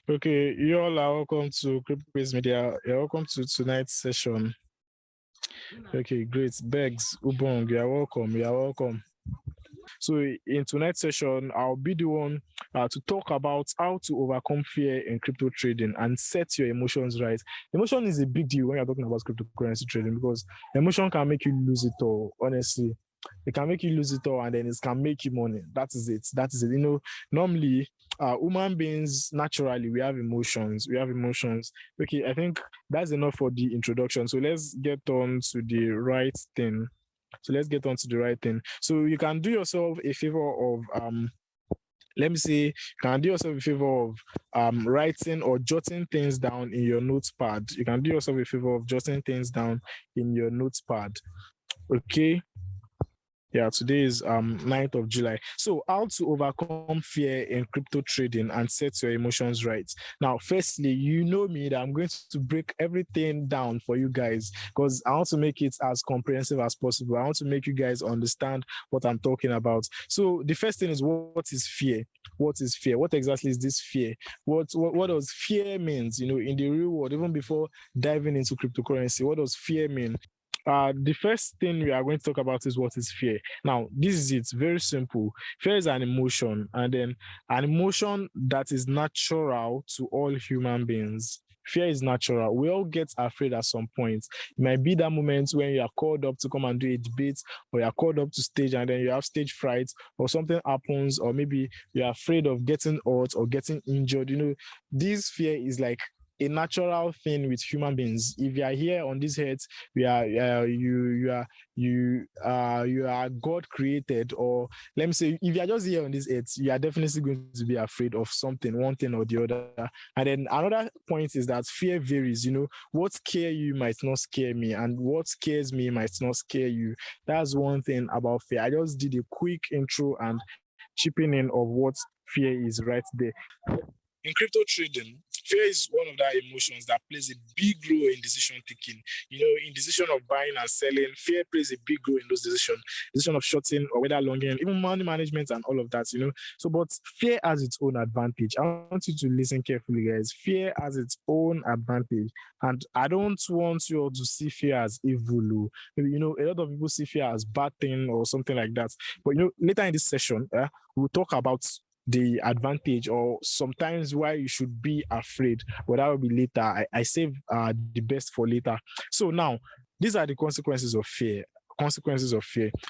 Okay, you all are welcome to Crypto Media. You're welcome to tonight's session. Okay, great. Begs, Ubong, you're welcome. You're welcome. So in tonight's session, I'll be the one to talk about how to overcome fear in crypto trading and set your emotions right. Emotion is a big deal when you're talking about cryptocurrency trading because emotion can make you lose it all, honestly. It can make you lose it all and then it can make you money. That is it. That is it. You know, normally human beings, naturally, we have emotions. We have emotions. Okay, I think that's enough for the introduction. So let's get on to the right thing. So you can do yourself a favor of let me say you can do yourself a favor of writing or jotting things down in your notepad. You can do yourself a favor of jotting things down in your notepad. Okay. Yeah, today is 9th of July. So how to overcome fear in crypto trading and set your emotions right. Now, firstly, you know me that I'm going to break everything down for you guys because I want to make it as comprehensive as possible. I want to make you guys understand what I'm talking about. So the first thing is, what is fear? What is fear? What exactly is this fear? What does fear means, you know, in the real world, even before diving into cryptocurrency? What does fear mean? The first thing we are going to talk about is what is fear. Now, this is it. Very simple. Fear is an emotion, and then an emotion that is natural to all human beings. Fear is natural. We all get afraid at some point. It might be that moment when you are called up to come and do a debate, or you are called up to stage and then you have stage fright, or something happens, or maybe you're afraid of getting hurt or getting injured. You know, this fear is like a natural thing with human beings. If you are here on this earth, we are you are God created, or let me say, if you are just here on this earth, you are definitely going to be afraid of something, one thing or the other. And then another point is that fear varies. You know, what scare you might not scare me, and what scares me might not scare you. That's one thing about fear. I just did a quick intro and chipping in of what fear is right there. In crypto trading, fear is one of the emotions that plays a big role in decision taking. You know, in decision of buying and selling, fear plays a big role in those decisions. Decision of shorting or whether longing, even money management and all of that, you know. So, but fear has its own advantage. I want you to listen carefully, guys. Fear has its own advantage. And I don't want you all to see fear as evil. Maybe, you know, a lot of people see fear as bad thing or something like that. But, you know, later in this session, we'll talk about the advantage or sometimes why you should be afraid, but that will be later. I save the best for later. So now, these are the consequences of fear.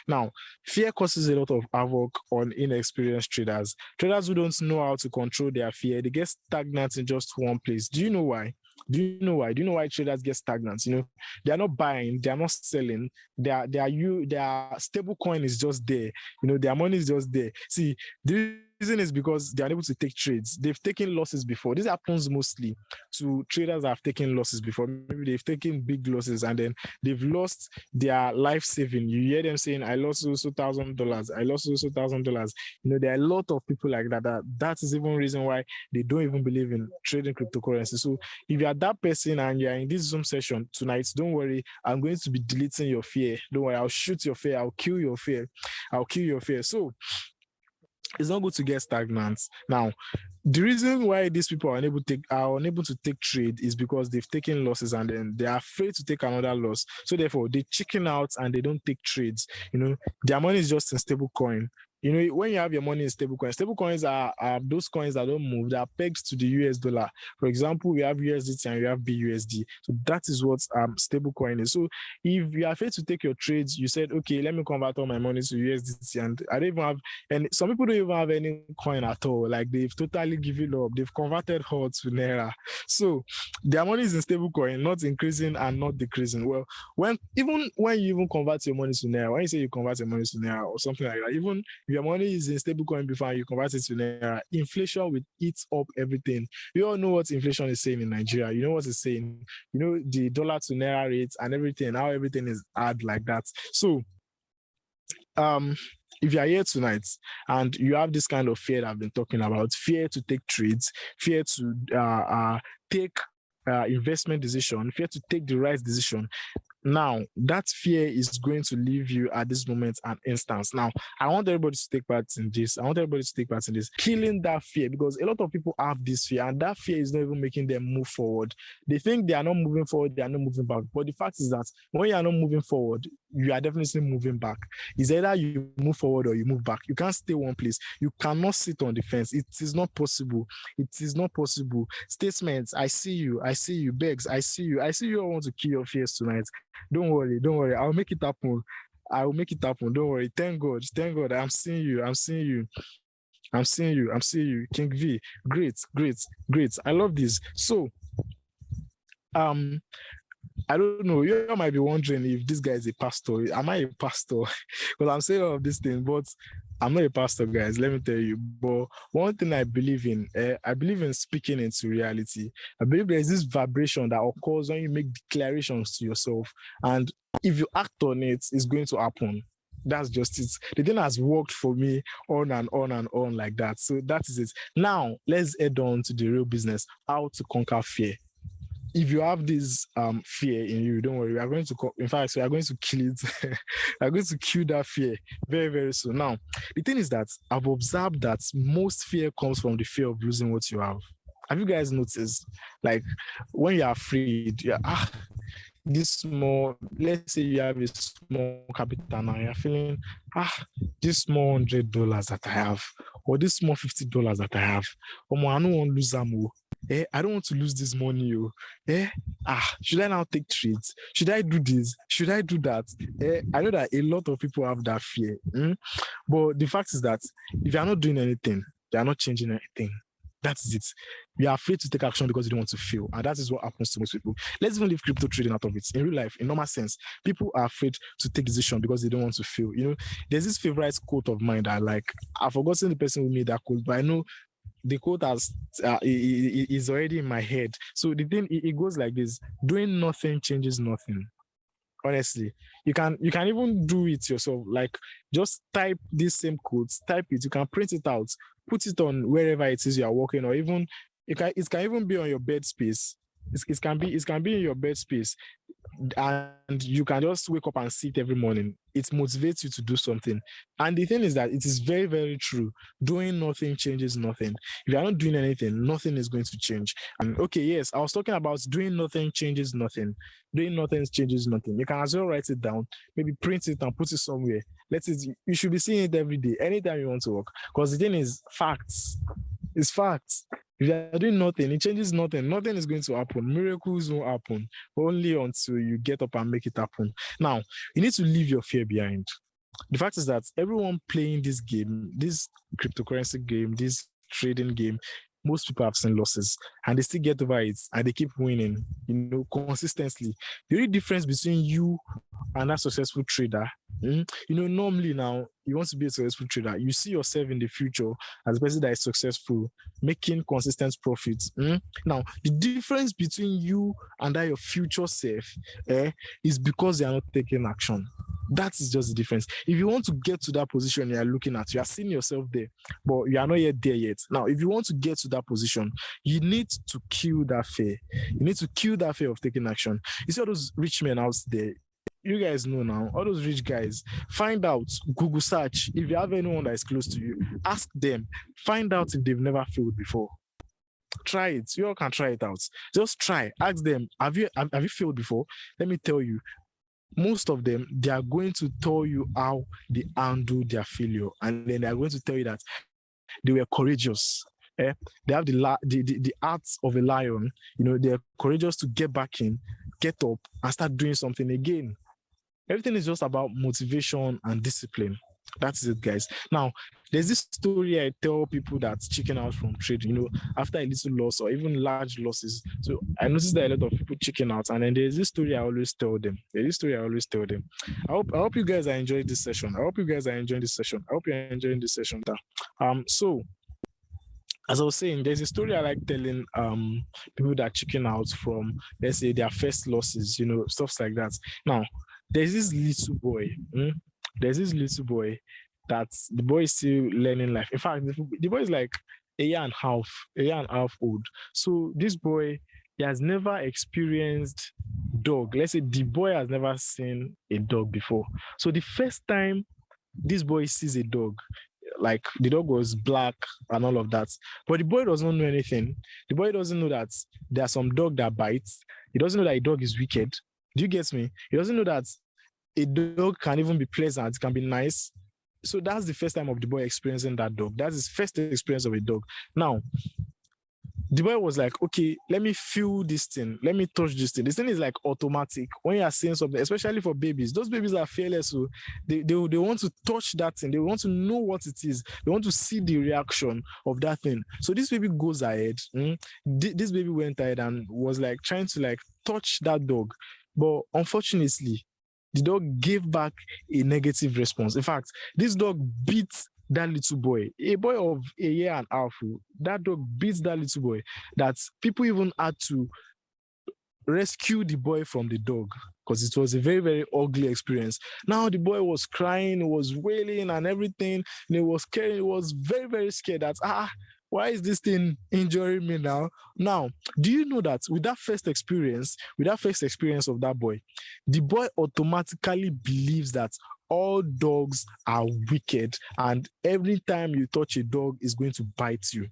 Now, fear causes a lot of havoc on inexperienced traders. Traders who don't know how to control their fear, they get stagnant in just one place. Do you know why? Do you know why? Do you know why traders get stagnant? You know, they are not buying, they are not selling. Their stable coin is just there. You know, their money is just there. See, the reason is because they are able to take trades. They've taken losses before. This happens mostly to traders that have taken losses before. Maybe they've taken big losses and then they've lost their life saving. You hear them saying, "I lost also $1,000. I lost also $1,000." You know, there are a lot of people like that. That is even reason why they don't even believe in trading cryptocurrency. So if you are that person and you're in this Zoom session tonight, don't worry. I'm going to be deleting your fear. Don't worry. I'll shoot your fear. I'll kill your fear. So it's not good to get stagnant. Now, the reason why these people are unable to take trade is because they've taken losses and then they're afraid to take another loss. So therefore, they chicken out and they don't take trades. You know, their money is just in stable coin. You know, when you have your money in stable coins are those coins that don't move, they are pegged to the US dollar. For example, we have USDT and we have BUSD. So that is what stable coin is. So if you are afraid to take your trades, you said, okay, let me convert all my money to USDT, and I don't even have, and some people don't even have any coin at all. Like they've totally given up. They've converted all to Naira. So their money is in stable coin, not increasing and not decreasing. Well, when you even convert your money to Naira, when you say you convert your money to Naira or something like that, even your money is in stable coin before you convert it to Naira, inflation will eat up everything. You all know what inflation is saying in Nigeria. You know what it's saying. You know the dollar to Naira rates and everything, how everything is hard like that. So if you are here tonight and you have this kind of fear that I've been talking about, fear to take trades, fear to take investment decision, fear to take the right decision, Now, that fear is going to leave you at this moment an instance. Now, I want everybody to take part in this. I want everybody to take part in this. Killing that fear, because a lot of people have this fear, and that fear is not even making them move forward. They think they are not moving forward, they are not moving back. But the fact is that when you are not moving forward, you are definitely moving back. It's either you move forward or you move back. You can't stay one place. You cannot sit on the fence. It is not possible. It is not possible. Statements, I see you, begs, I see you. I see you all want to kill your fears tonight. Don't worry. I'll make it happen. I will make it happen. Don't worry. Thank God. I'm seeing you. King V. Great. I love this. So, I don't know. You might be wondering if this guy is a pastor. Am I a pastor? Because I'm saying all of these things, but I'm not a pastor, guys. Let me tell you. But one thing I believe in, I believe in speaking into reality. I believe there is this vibration that occurs when you make declarations to yourself, and if you act on it, it's going to happen. That's just it. The thing has worked for me on and on like that. So that is it. Now, let's head on to the real business: how to conquer fear. If you have this fear in you, don't worry. We are going to, in fact, we are going to kill it. We are going to kill that fear very, very soon. Now, the thing is that I've observed that most fear comes from the fear of losing what you have. Have you guys noticed? Like when you're afraid, this small, let's say you have a small capital now, you're feeling, this small $100 that I have, or this small $50 that I have, I don't want to lose them. I don't want to lose this money. Should I now take trades? Should I do this? Should I do that? I know that a lot of people have that fear. But the fact is that if you're not doing anything, you're not changing anything. That's it. You are afraid to take action because you don't want to fail. And that is what happens to most people. Let's even leave crypto trading out of it. In real life, in normal sense, people are afraid to take decision because they don't want to fail. You know, there's this favorite quote of mine that I've forgotten the person who made that quote, but I know the quote is already in my head. So the thing, it goes like this: doing nothing changes nothing. Honestly, you can even do it yourself. Like, just type this same quote, type it. You can print it out, put it on wherever it is you are working, or even it can even be on your bed space. It can be in your bed space, and you can just wake up and see it every morning. It motivates you to do something. And the thing is that it is very, very true. Doing nothing changes nothing. If you're not doing anything, nothing is going to change. And okay, yes, I was talking about doing nothing changes nothing. Doing nothing changes nothing. You can as well write it down, maybe print it and put it somewhere. You should be seeing it every day, anytime you want to work. Because the thing is, facts. It's facts. If you are doing nothing, it changes nothing. Nothing is going to happen. Miracles won't happen only until you get up and make it happen. Now, you need to leave your fear behind. The fact is that everyone playing this game, this cryptocurrency game, this trading game, most people have seen losses and they still get over it and they keep winning, consistently. The only difference between you and that successful trader, normally now you want to be a successful trader. You see yourself in the future as a person that is successful, making consistent profits. Now, the difference between you and that your future self is because they are not taking action. That is just the difference. If you want to get to that position you are looking at, you are seeing yourself there, but you are not yet there yet. Now, if you want to get to that position, you need to kill that fear. You need to kill that fear of taking action. You see all those rich men out there, you guys know now, all those rich guys, find out, Google search, if you have anyone that is close to you, ask them, find out if they've never failed before. Try it. You all can try it out. Just try. Ask them, have you failed before? Let me tell you, most of them, they are going to tell you how they handle their failure, and then they are going to tell you that they were courageous. They have the heart of a lion. They are courageous to get back in, get up, and start doing something again. Everything is just about motivation and discipline. That's it, guys. Now, there's this story I tell people that chicken out from trading, after a little loss or even large losses. So I noticed that a lot of people chicken out, and then there's this story I always tell them. I hope you guys are enjoying this session. I hope you're enjoying this session. So as I was saying, there's a story I like telling people that chicken out from, let's say, their first losses, stuff like that. Now, there's this little boy. That the boy is still learning life. In fact, the boy is like a year and a half old. So this boy, he has never experienced dog. Let's say the boy has never seen a dog before. So the first time this boy sees a dog, like the dog was black and all of that, but the boy does not know anything. The boy doesn't know that there are some dog that bites. He doesn't know that a dog is wicked. Do you get me? He doesn't know that a dog can even be pleasant, can be nice. So that's the first time of the boy experiencing that dog. That's his first experience of a dog. Now, the boy was like, okay, let me feel this thing. Let me touch this thing. This thing is like automatic. When you are seeing something, especially for babies, those babies are fearless. So they want to touch that thing. They want to know what it is. They want to see the reaction of that thing. So this baby goes ahead. This baby went ahead and was like trying to like touch that dog. But unfortunately, the dog gave back a negative response. In fact, this dog beat that little boy, a boy of a year and a half. That dog beats that little boy that people even had to rescue the boy from the dog because it was a very, very ugly experience. Now the boy was crying, he was wailing and everything, and he was scared. He was very, very scared that, why is this thing injuring me now? Now, do you know that with that first experience of that boy, the boy automatically believes that all dogs are wicked and every time you touch a dog, it's going to bite you.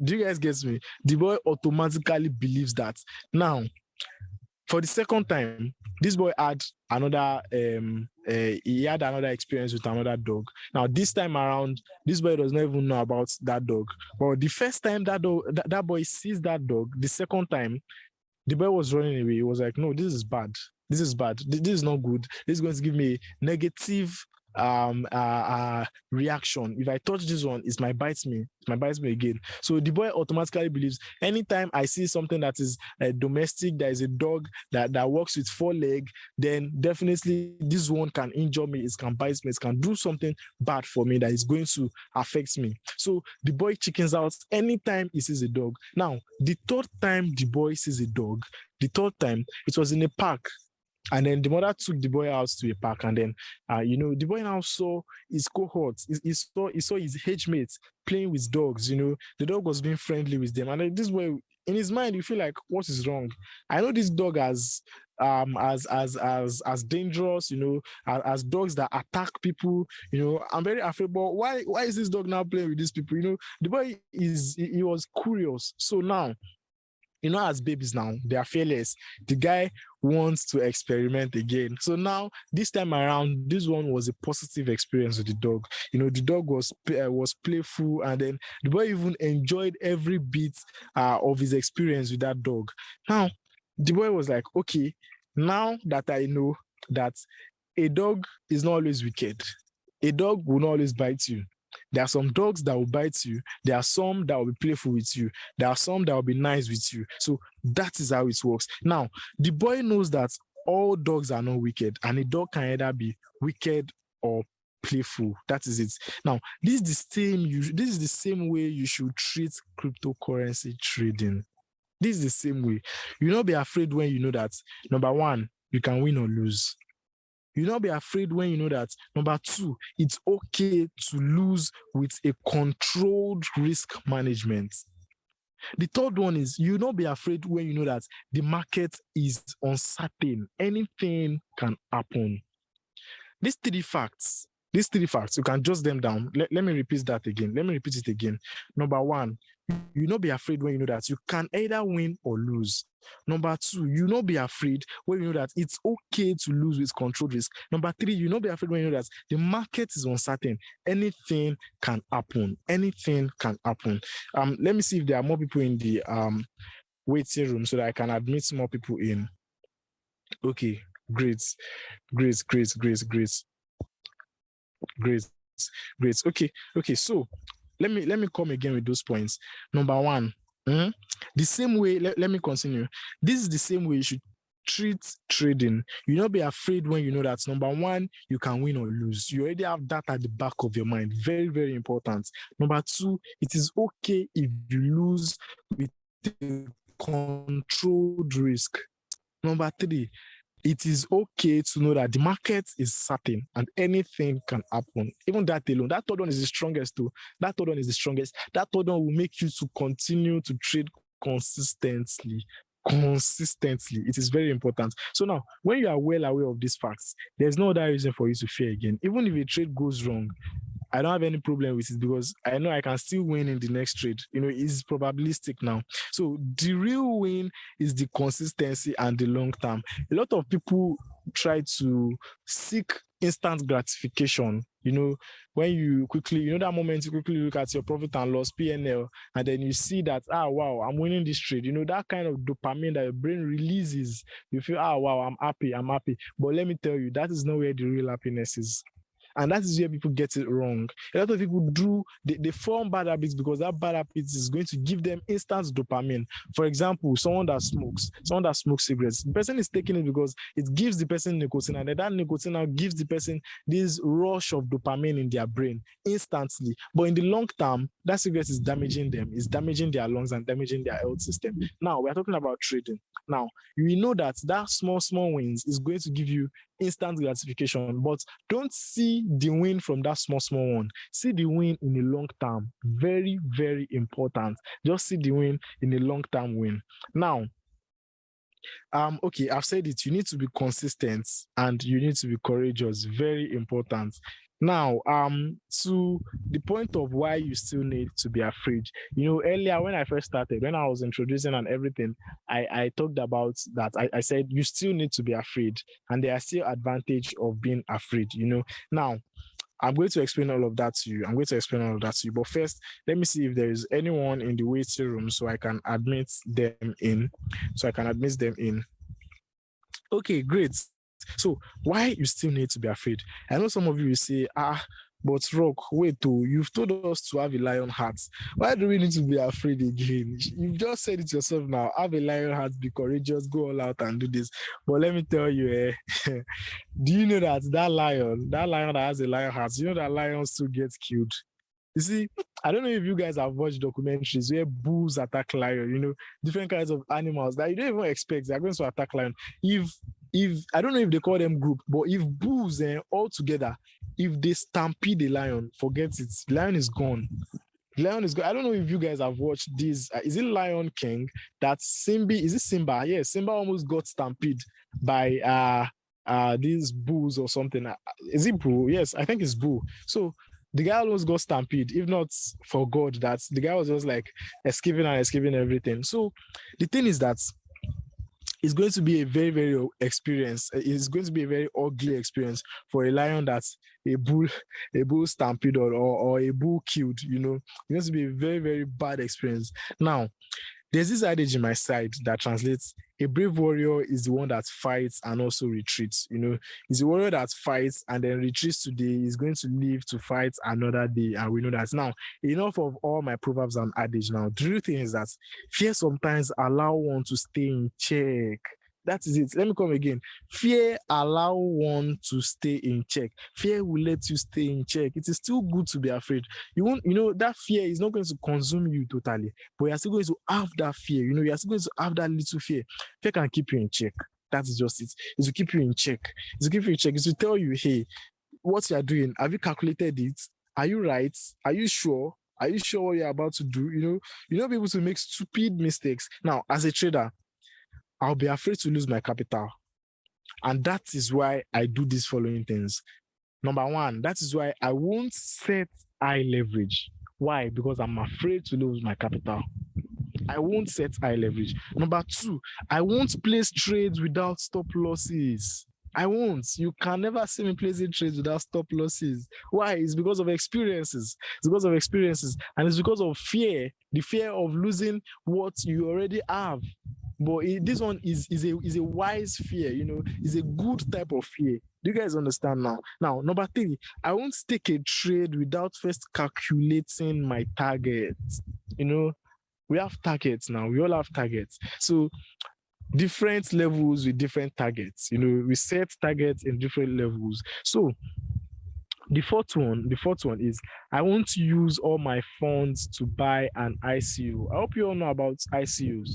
Do you guys get me? The boy automatically believes that. Now, for the second time, this boy had another experience with another dog. Now, this time around, this boy does not even know about that dog. But the first time that boy sees that dog, the second time, the boy was running away. He was like, no, this is bad. This is bad. This is not good. This is going to give me negative reaction. If I touch this one, it might bite me. It might bite me again. So the boy automatically believes anytime I see something that is domestic, that is a dog that walks with 4 legs, then definitely this one can injure me. It can bite me. It can do something bad for me that is going to affect me. So the boy chickens out anytime he sees a dog. Now, the third time the boy sees a dog, the third time it was in a park. And then the mother took the boy out to a park, and then, the boy now saw his cohorts. He saw his age mates playing with dogs. The dog was being friendly with them, and then this boy, in his mind, you feel like, what is wrong? I know this dog as dangerous, as dogs that attack people. I'm very afraid. But why is this dog now playing with these people? The boy he was curious. So now, as babies now, they are fearless. The guy wants to experiment again. So now, this time around, this one was a positive experience with the dog. The dog was playful, and then the boy even enjoyed every bit of his experience with that dog. Now, the boy was like, okay, now that I know that a dog is not always wicked, a dog will not always bite you. There are some dogs that will bite you. There are some that will be playful with you. There are some that will be nice with you. So that is how it works. Now, the boy knows that all dogs are not wicked, and a dog can either be wicked or playful. That is it. Now, this is the same way you should treat cryptocurrency trading. This is the same way. You not be afraid when you know that, number one, you can win or lose. You not be afraid when you know that, number two, it's okay to lose with a controlled risk management. The third one is you not be afraid when you know that the market is uncertain. Anything can happen. These three facts, you can jot them down. Let me repeat that again. Let me repeat it again. Number one, you not be afraid when you know that you can either win or lose. Number two, you not be afraid when you know that it's okay to lose with controlled risk. Number three, you not be afraid when you know that the market is uncertain. Anything can happen. Anything can happen. Let me see if there are more people in the waiting room so that I can admit more people in. Okay, great. Okay. So let me come again with those points. Number one, the same way, let me continue. This is the same way you should treat trading. You not be afraid when you know that, number one, you can win or lose. You already have that at the back of your mind. Very, very important. Number two, it is okay if you lose with a controlled risk. Number three, it is okay to know that the market is certain and anything can happen. Even that alone, that third one is the strongest too. That third one will make you to continue to trade consistently. Consistently, it is very important. So now, when you are well aware of these facts, there's no other reason for you to fear again. Even if a trade goes wrong, I don't have any problem with it because I know I can still win in the next trade. It's probabilistic now. So the real win is the consistency and the long term. A lot of people try to seek instant gratification. When you quickly, that moment you quickly look at your profit and loss, PNL, and then you see that, wow, I'm winning this trade. That kind of dopamine that your brain releases, you feel, wow, I'm happy. But let me tell you, that is not where the real happiness is. And that is where people get it wrong. A lot of people they form bad habits because that bad habit is going to give them instant dopamine. For example, someone that smokes cigarettes, the person is taking it because it gives the person nicotine, and that nicotine now gives the person this rush of dopamine in their brain instantly. But in the long term, that cigarette is damaging them, it's damaging their lungs and damaging their health system. Now, we're talking about trading. Now, you know that small wins is going to give you instant gratification, but don't see the win from that small one. See the win in the long term. Very, very important. Just see the win in a long term win. Now, okay, I've said it. You need to be consistent and you need to be courageous. Very important. Now, to the point of why you still need to be afraid. Earlier when I first started, when I was introducing and everything, I talked about that. I said you still need to be afraid, and there are still advantage of being afraid. Now, I'm going to explain all of that to you. But first, let me see if there is anyone in the waiting room so I can admit them in. Okay, great. So why you still need to be afraid? I know some of you will say, but Rock, wait, you've told us to have a lion heart. Why do we need to be afraid again? You've just said it yourself now. Have a lion heart, be courageous, go all out and do this. But let me tell you, do you know that lion that has a lion heart, that lions still get killed? You see, I don't know if you guys have watched documentaries where bulls attack lion, different kinds of animals that you don't even expect they're going to attack lion. If I don't know if they call them group, but if bulls all together, if they stampede the lion, forget it. The lion is gone. I don't know if you guys have watched this. Is it Lion King? That Simba? Is it Simba? Yeah, Simba almost got stampede by these bulls or something. Is it bull? Yes, I think it's bull. So the guy almost got stampede, if not for God, that the guy was just like escaping everything. So the thing is that it's going to be a very, very experience. It's going to be a very ugly experience for a lion that's a bull stampede or a bull killed, It's going to be a very, very bad experience. Now, there's this adage in my side that translates, a brave warrior is the one that fights and also retreats. It's a warrior that fights and then retreats today is going to live to fight another day. And we know that. Now, enough of all my proverbs and adage now. The real thing is that fear sometimes allow one to stay in check. That is it. Let me come again. Fear allow one to stay in check. Fear will let you stay in check. It is still good to be afraid. You won't, that fear is not going to consume you totally, but you're still going to have that fear. You're still going to have that little fear. Fear can keep you in check. That is just it. It's to keep you in check. It's to tell you, hey, what you are doing, have you calculated it? Are you right? Are you sure? Are you sure what you're about to do? You're not able to make stupid mistakes. Now, as a trader, I'll be afraid to lose my capital. And that is why I do these following things. Number one, that is why I won't set high leverage. Why? Because I'm afraid to lose my capital. I won't set high leverage. Number two, I won't place trades without stop losses. I won't. You can never see me placing trades without stop losses. Why? It's because of experiences. And it's because of fear. The fear of losing what you already have. But this one is a wise fear, it's a good type of fear. Do you guys understand now? Now, number three, I won't take a trade without first calculating my target. We have targets now. We all have targets. So different levels with different targets. We set targets in different levels. So the fourth one is I won't use all my funds to buy an ICO. I hope you all know about ICOs.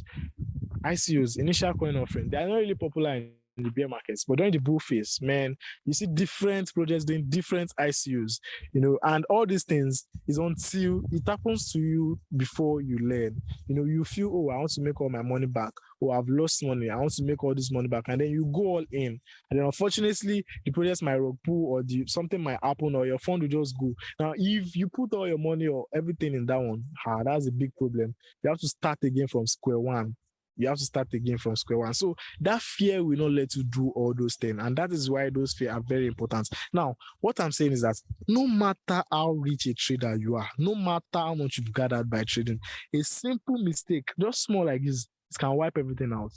ICOs, initial coin offering. They are not really popular in the bear markets, but during the bull phase, man, you see different projects doing different ICUs, and all these things is until it happens to you before you learn. You feel, oh, I want to make all my money back, or I've lost money, I want to make all this money back, and then you go all in, and then unfortunately the projects might rug pull, or something might happen, or your fund will just go. Now, if you put all your money or everything in that one, that's a big problem. You have to start again from square one. So that fear will not let you do all those things. And that is why those fears are very important. Now, what I'm saying is that no matter how rich a trader you are, no matter how much you've gathered by trading, a simple mistake, just small like this, it can wipe everything out.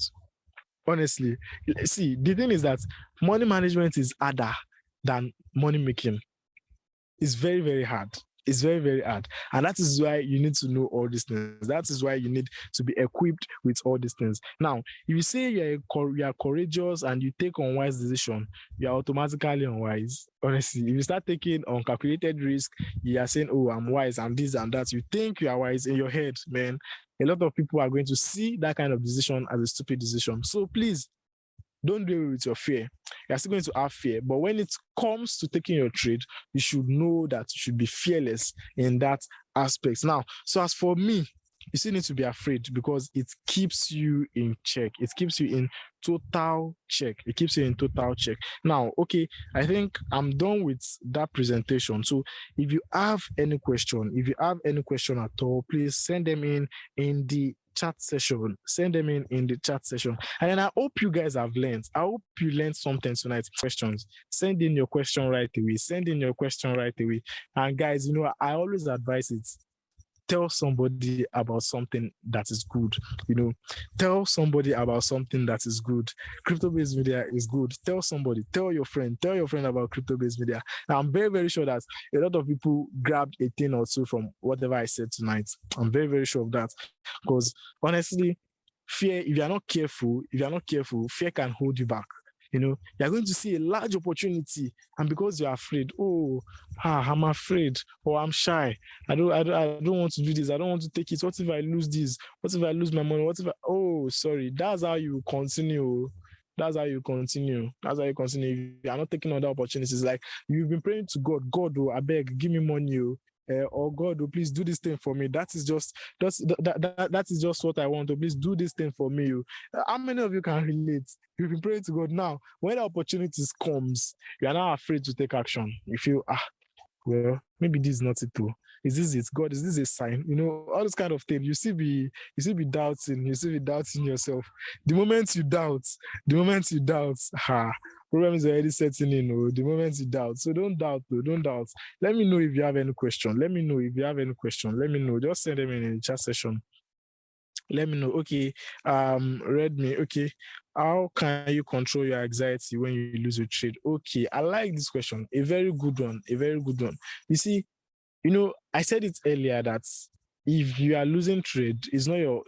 Honestly, see, the thing is that money management is harder than money making. It's very, very hard. It's very, very hard. And that is why you need to know all these things. That is why you need to be equipped with all these things. Now, if you say you are courageous and you take unwise decision, you are automatically unwise. Honestly, if you start taking uncalculated risk, you are saying, oh, I'm wise, I'm this and that. You think you are wise in your head, man. A lot of people are going to see that kind of decision as a stupid decision. So please, don't deal with your fear. You're still going to have fear. But when it comes to taking your trade, you should know that you should be fearless in that aspect. Now, so as for me, you still need to be afraid because it keeps you in check. It keeps you in total check. Now, okay, I think I'm done with that presentation. So if you have any question, at all, please send them in the chat session. And then I hope you guys have learned. I hope you learned something tonight. Questions. Send in your question right away. And guys, I always advise it. Tell somebody about something that is good. Tell somebody about something that is good. Crypto-based media is good. Tell your friend about crypto-based media. Now, I'm very, very sure that a lot of people grabbed a thing or two from whatever I said tonight. I'm very, very sure of that. Because honestly, fear, if you're not careful, fear can hold you back. You're going to see a large opportunity, and because you're afraid, I'm afraid, or I'm shy, I don't want to do this, I don't want to take it. What if I lose this? What if I lose my money? Sorry, that's how you continue. If you are not taking other opportunities, like you've been praying to God, I beg, give me money, or God, please do this thing for me. That is just what I want. Please do this thing for me. How many of you can relate? You've been praying to God. Now, when the opportunities comes, you are not afraid to take action. You feel, well, maybe this is not it too. Is this it? God, is this a sign? All this kind of thing. You still be doubting yourself. The moment you doubt, problem is already setting in. The moment you doubt. So don't doubt. Let me know if you have any question. Let me know. Just send them in the chat session. Let me know. Okay. Redmi. Okay. How can you control your anxiety when you lose a trade? Okay. I like this question. A very good one. You see, I said it earlier that if you are losing trade, it's not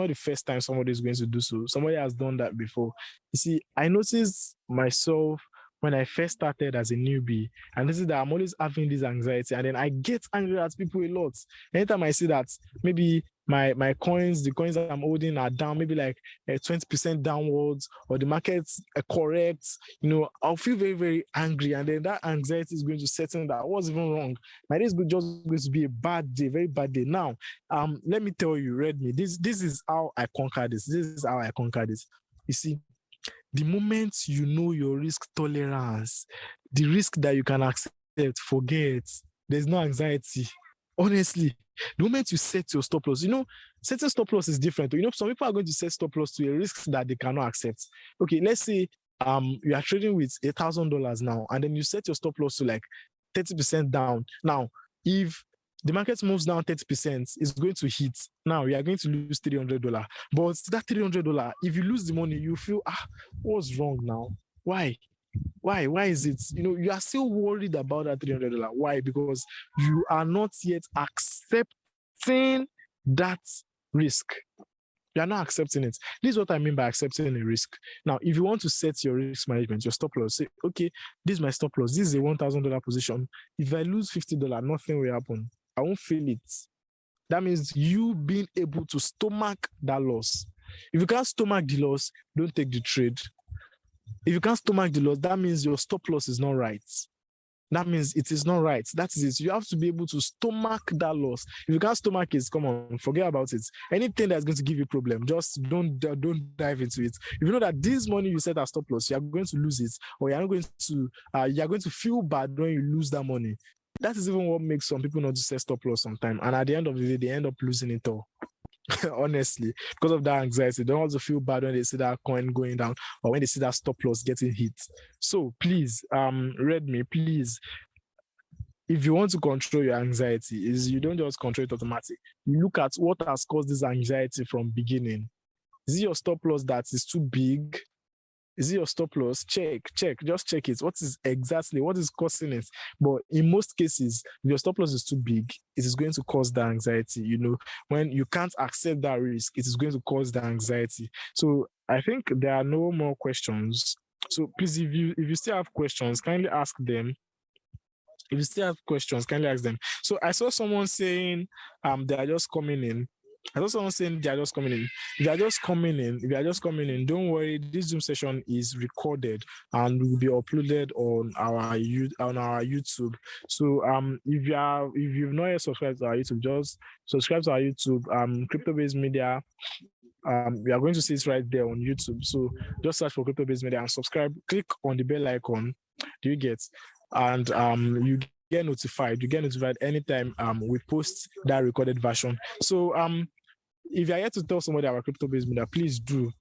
the first time somebody is going to do so. Somebody has done that before. You see, I noticed myself when I first started as a newbie, and this is that I'm always having this anxiety, and then I get angry at people a lot. Anytime I see that maybe my coins, the coins that I'm holding are down, maybe like 20% downwards, or the market's correct, I'll feel very, very angry, and then that anxiety is going to set in that what's even wrong. My day is just going to be a bad day, very bad day. Now, let me tell you, Redmi, this is how I conquer this. You see, the moment you know your risk tolerance, the risk that you can accept, forget. There's no anxiety. Honestly, the moment you set your stop loss, setting stop loss is different. Some people are going to set stop loss to a risk that they cannot accept. Okay, let's say you are trading with $1,000 now, and then you set your stop loss to like 30% down. Now, if the market moves down 30%, it's going to hit. Now you are going to lose $300. But that $300, if you lose the money, you feel, what's wrong now? Why? Why is it? You are still worried about that $300. Why? Because you are not yet accepting that risk. You are not accepting it. This is what I mean by accepting a risk. Now, if you want to set your risk management, your stop loss, say, okay, this is my stop loss. This is a $1,000 position. If I lose $50, nothing will happen. I won't feel it. That means you being able to stomach that loss. If you can't stomach the loss, don't take the trade. If you can't stomach the loss, that means your stop loss is not right. That means it is not right. That is it. You have to be able to stomach that loss. If you can't stomach it, come on, forget about it. Anything that's going to give you problem, just don't dive into it. If you know that this money you set as stop loss, you are going to lose it, or you are going to feel bad when you lose that money. That is even what makes some people not to set stop loss sometimes. And at the end of the day, they end up losing it all. Honestly, because of that anxiety. They don't also feel bad when they see that coin going down or when they see that stop loss getting hit. So please, Redmi, please, if you want to control your anxiety, is you don't just control it automatic. You look at what has caused this anxiety from beginning. Is it your stop loss that is too big? Is it your stop loss? Just check it. What is causing it? But in most cases, if your stop loss is too big, it is going to cause the anxiety. You know, when you can't accept that risk, it is going to cause the anxiety. So I think there are no more questions. So please, if you still have questions, kindly ask them. If you still have questions, kindly ask them. So I saw someone saying they are just coming in. I saw someone saying they are just coming in. If you are just coming in, don't worry. This Zoom session is recorded and will be uploaded on our YouTube. So if you've not yet subscribed to our YouTube, just subscribe to our YouTube, Crypto Based Media. We are going to see it right there on YouTube. So just search for Crypto Based Media and subscribe. Click on the bell icon. Do you get? And you get notified. You get notified anytime we post that recorded version. So if you are here to tell somebody about Crypto Based Media, please do.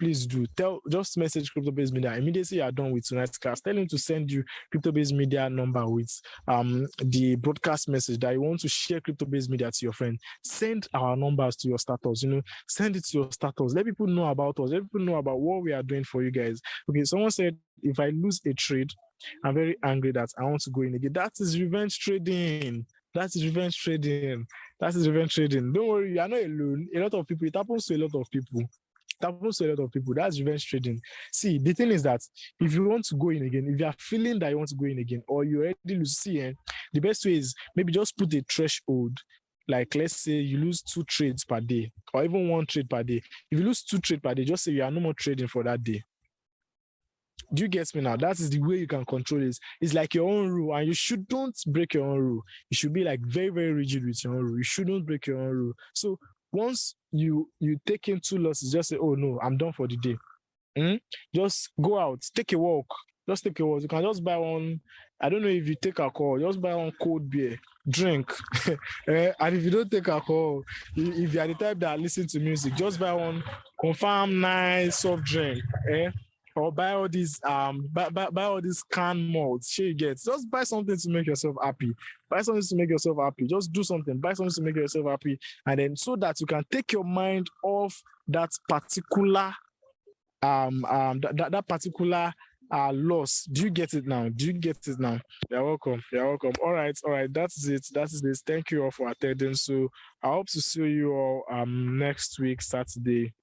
Just message Crypto Based Media immediately you are done with tonight's class. Tell him to send you Crypto Based Media number with the broadcast message that you want to share Crypto Based Media to your friend. Send our numbers to your status. Send it to your status. Let people know about us. Let people know about what we are doing for you guys. Okay, someone said if I lose a trade, I'm very angry that I want to go in again. That is revenge trading. Don't worry, you are not alone. A lot of people, it happens to a lot of people. That's revenge trading. See, the thing is that if you want to go in again, if you are feeling that you want to go in again, or you already lose, the best way is maybe just put a threshold. Like, let's say you lose 2 trades per day, or even 1 trade per day. If you lose 2 trades per day, just say you are no more trading for that day. Do you get me now? That is the way you can control it. It's like your own rule, and you shouldn't break your own rule. You should be like very, very rigid with your own rule. You shouldn't break your own rule. So once you take in 2 losses, just say, oh no, I'm done for the day. Just go out, take a walk. Just take a walk. You can just buy one. I don't know if you take alcohol, just buy one cold beer, drink. And if you don't take alcohol, if you are the type that listen to music, just buy one confirm nice soft drink. Or buy all these buy all these canned malts. Sure, you get. Just buy something to make yourself happy. Just do something. Buy something to make yourself happy, and then so that you can take your mind off that particular that particular loss. Do you get it now? You're welcome. All right. That's it. Thank you all for attending. So I hope to see you all next week, Saturday.